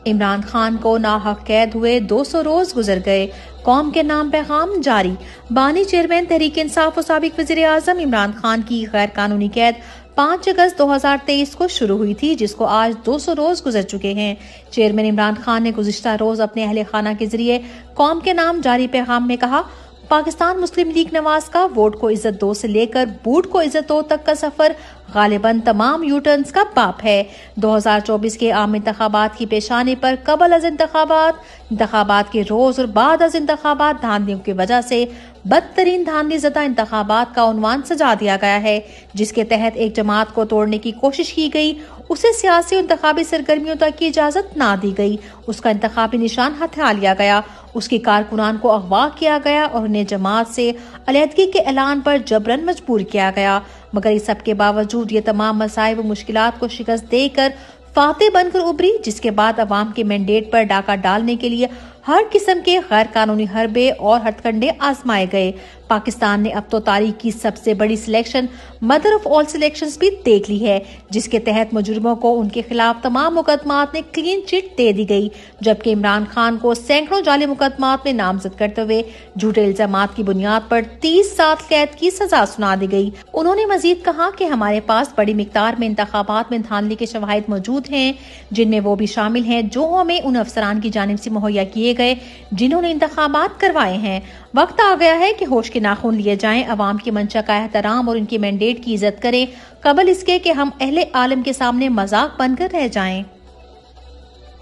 इमरान खान को नाहक कैद हुए 200 रोज गुजर गए, कौम के नाम पैगाम जारी। बानी चेयरमैन तहरीक इंसाफ और साबिक वज़ीर आज़म इमरान खान की गैर कानूनी कैद 5 अगस्त 2023 को शुरू हुई थी, जिसको आज 200 रोज गुजर चुके हैं। चेयरमैन इमरान खान ने गुज़िश्ता रोज अपने अहले खाना के जरिए कौम के नाम जारी पैगाम में कहा, पाकिस्तान मुस्लिम लीग नवाज का वोट को इज्जत दो से लेकर बूट को इज्जत दो तक का सफर गालिबन तमाम यूटर्न्स का बाप है। 2024 के आम इंतखाबात की पेशानी पर कबल अज इंतखाबात के रोज और बाद अज इंतखाबात धांधलियों की वजह से बदतरीन धांधली ज़दा इंतखाबात का उन्वान सजा दिया गया है, जिसके तहत एक जमात को तोड़ने की कोशिश की गई, उसे सियासी और इंतखाबी सरगर्मियों तक की इजाजत ना दी गई, उसका इंतखाबी निशान हथिया लिया गया, उसकी कारकुनान को अगवा किया गया और उन्हें जमात से अलहदगी के ऐलान पर जबरन मजबूर किया गया। मगर इस सब के बावजूद ये तमाम मसाइब व मुश्किलात को शिकस्त देकर फातेह बनकर उभरी, जिसके बाद अवाम के मैंडेट पर डाका डालने के लिए हर किस्म के गैर कानूनी हरबे और हथकंडे आजमाए गए। पाकिस्तान ने अब तो तारीख की सबसे बड़ी selection mother of all selections भी देख ली है, जिसके तहत मुजरिमों को उनके खिलाफ तमाम मुकदमात में क्लीन चिट दे दी गई, जबकि इमरान खान को सैकड़ों जाली मुकदमात में नामजद करते हुए झूठे इल्जामात की बुनियाद पर 30 साल कैद की सजा सुना दी गई। उन्होंने मजीद कहा कि हमारे पास बड़ी मिकदार में इंतखाबात में धांधली के शवाहिद मौजूद हैं, जिनमें वो भी शामिल हैं जो हमें उन अफसरान की जानिब से मुहैया किए गए जिन्होंने इंतखाबात करवाए हैं। वक्त आ गया है कि होश के नाखून लिए जाएं, अवाम की मंशा का एहतराम और उनकी मैंडेट की इज्जत करें, कबल इसके कि हम अहले आलम के सामने मजाक बनकर रह जाएं।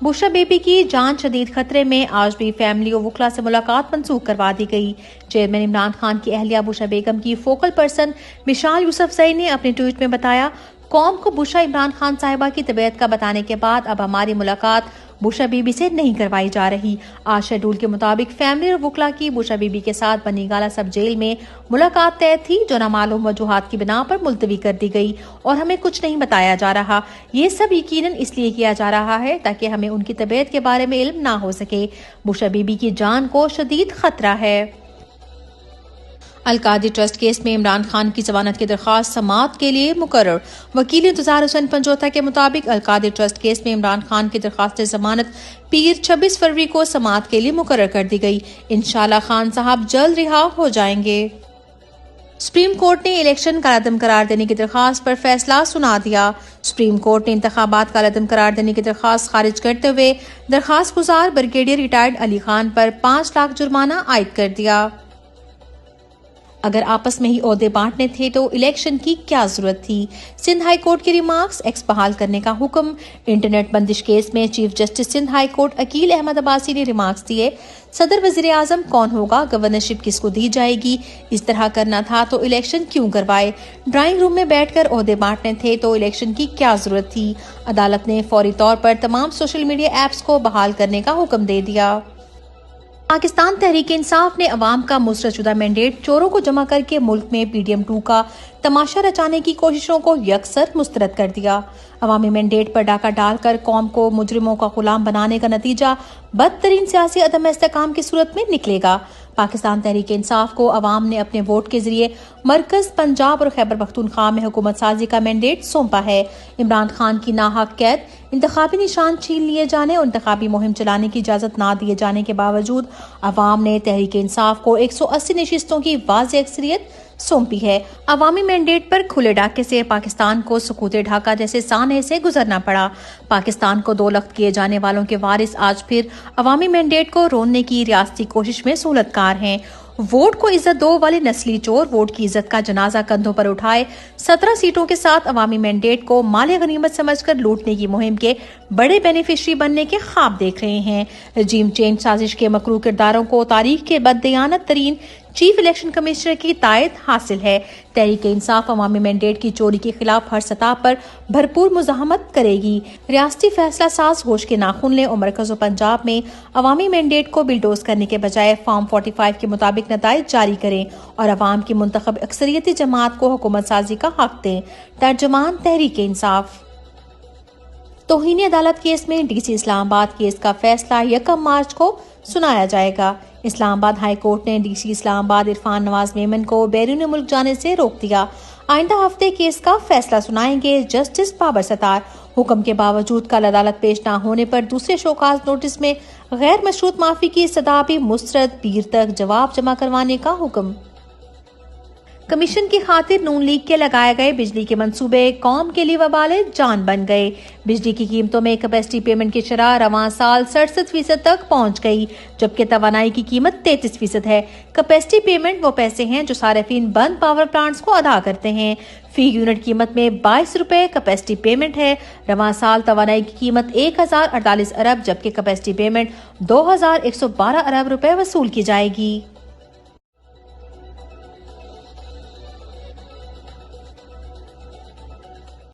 बुशरा बेबी की जान शदीद खतरे में, आज भी फैमिली और वकला से मुलाकात मंसूख करवा दी गई। चेयरमैन इमरान खान की अहलिया बुशरा बेगम की फोकल पर्सन मिशाल यूसुफजई ने अपने ट्वीट में बताया, कौम को बुशरा इमरान खान साहिबा की तबीयत का बताने के बाद अब हमारी मुलाकात बुशरा बीबी से नहीं करवाई जा रही। आज शेड्यूल के मुताबिक फैमिली और वकला की बुशरा बीबी के साथ बनीगाला सब जेल में मुलाकात तय थी, जो नामालूम वजूहात की बिना पर मुलतवी कर दी गई और हमें कुछ नहीं बताया जा रहा। ये सब यकीनन इसलिए किया जा रहा है ताकि हमें उनकी तबीयत के बारे में इल्म ना हो सके। बुशरा बीबी की जान को शदीद खतरा है। अलकादी ट्रस्ट केस में इमरान खान की जमानत की दरख्वास्त समाअत के लिए मुकर्रर। वकील इंतजार हुसैन पंजोता के मुताबिक अलकादी ट्रस्ट केस में इमरान खान की दरख्वास्त जमानत पीर 26 फरवरी को समाअत के लिए मुकर्रर कर दी गई। इंशाअल्लाह खान साहब जल्द रिहा हो जाएंगे। सुप्रीम कोर्ट ने इलेक्शन कालअदम करार देने की दरख्वास्त पर फैसला सुना दिया। सुप्रीम कोर्ट ने इंतखाबात कालअदम करार देने की दरख्वास्त खारिज करते हुए दरख्वास्त गुजार ब्रिगेडियर रिटायर्ड अली खान पर 5 लाख जुर्माना आयद कर दिया। अगर आपस में ही ओहदे बांटने थे तो इलेक्शन की क्या जरूरत थी। सिंध हाई कोर्ट के रिमार्क्स, एक्स बहाल करने का हुक्म। इंटरनेट बंदिश केस में chief justice Sindh high court Aqeel Ahmed Abbasi ने रिमार्क्स दिए, सदर वजीर आजम कौन होगा, गवर्नरशिप किसको दी जाएगी, इस तरह करना था तो इलेक्शन क्यों करवाए। ड्राइंग रूम में बैठकर ओहदे बांटने थे तो इलेक्शन की क्या जरूरत थी। अदालत ने फौरी तौर पर तमाम सोशल मीडिया एप्स को बहाल करने का हुक्म दे दिया। पाकिस्तान तहरीक इंसाफ ने अवाम का मुस्तरदशुदा मैंडेट चोरों को जमा करके मुल्क में PDM-2 का तमाशा रचाने की कोशिशों को यकसर मुस्तरद कर दिया। अवामी मैंडेट पर डाका डालकर कौम को मुजरिमों का गुलाम बनाने का नतीजा बदतरीन सियासी अदम इस्तेकाम की सूरत में निकलेगा। पाकिस्तान तहरीक इंसाफ को अवाम ने अपने वोट के जरिए मरकज, पंजाब और खैबर पख्तूनख्वा में हुकूमत साजी का मैंडेट सौंपा है। इमरान खान की नाहक कैद, इंतखाबी निशान छीन लिए जाने और इंतखाबी मुहिम चलाने की इजाजत ना दिए जाने के बावजूद अवाम ने तहरीक इंसाफ को 180 नशिस्तों की वाज़ेह अक्सरियत सौंपी है। अवामी मैंडेट पर खुले डाके से पाकिस्तान को सुकूते ढाका जैसे साने से गुजरना पड़ा। पाकिस्तान को 2 लख्त किए जाने वालों के वारिस आज फिर अवामी मैंडेट को रोनने की रियासती कोशिश में सहूलतकार हैं। वोट को इज्जत दो वाले नस्ली चोर वोट की इज्जत का जनाजा कंधों पर उठाए 17 सीटों के साथ अवामी मैंडेट को माले गनीमत समझकर लूटने की मुहिम के बड़े बेनिफिशरी बनने के ख्वाब देख रहे हैं। रजीम चेंज साजिश के मकरू किरदारों को तारीख के बददियानत तरीन चीफ इलेक्शन कमिश्नर की तायद हासिल है। तहरीक इंसाफ अवामी मैंडेट की चोरी के खिलाफ हर सतह पर भरपूर मुजाहमत करेगी। रियासती फैसला साज होश के नाखून लें और मरकज पंजाब में अवामी मैंडेट को बिल्डोज करने के बजाय फॉर्म 45 के मुताबिक नताइज जारी करें और अवाम की मुंतखब अक्सरियती जमात को हुकूमत साजी का हक दें। तर्जुमान तहरीक इंसाफ। तौहीन अदालत केस में DC इस्लामाबाद केस का फैसला 1 मार्च को सुनाया जाएगा। इस्लामाबाद हाई कोर्ट ने DC इस्लामाबाद इरफान नवाज मेमन को बैरून मुल्क जाने से रोक दिया। आइंदा हफ्ते केस का फैसला सुनाएंगे जस्टिस बाबर सत्तार। हुक्म के बावजूद कल अदालत पेश न होने पर दूसरे शोकाज नोटिस में गैर मशरूत माफी की सदा भी मुस्तरद, पीर तक जवाब जमा करवाने का हुक्म। कमीशन की खातिर नून लीग के लगाए गए बिजली के मंसूबे कौम के लिए वबाले जान बन गए। बिजली की कीमतों में कैपेसिटी पेमेंट की शरह रवां साल 67% तक पहुंच गई, जबकि तवानाई की कीमत 33% है। कैपेसिटी पेमेंट वो पैसे हैं जो सार्फिन बंद पावर प्लांट्स को अदा करते हैं। फी यूनिट कीमत में 22 रुपए कैपेसिटी पेमेंट है। रवां साल तवानाई की कीमत 1048 अरब जबकि कैपेसिटी पेमेंट 2112 अरब रुपए वसूल की जाएगी।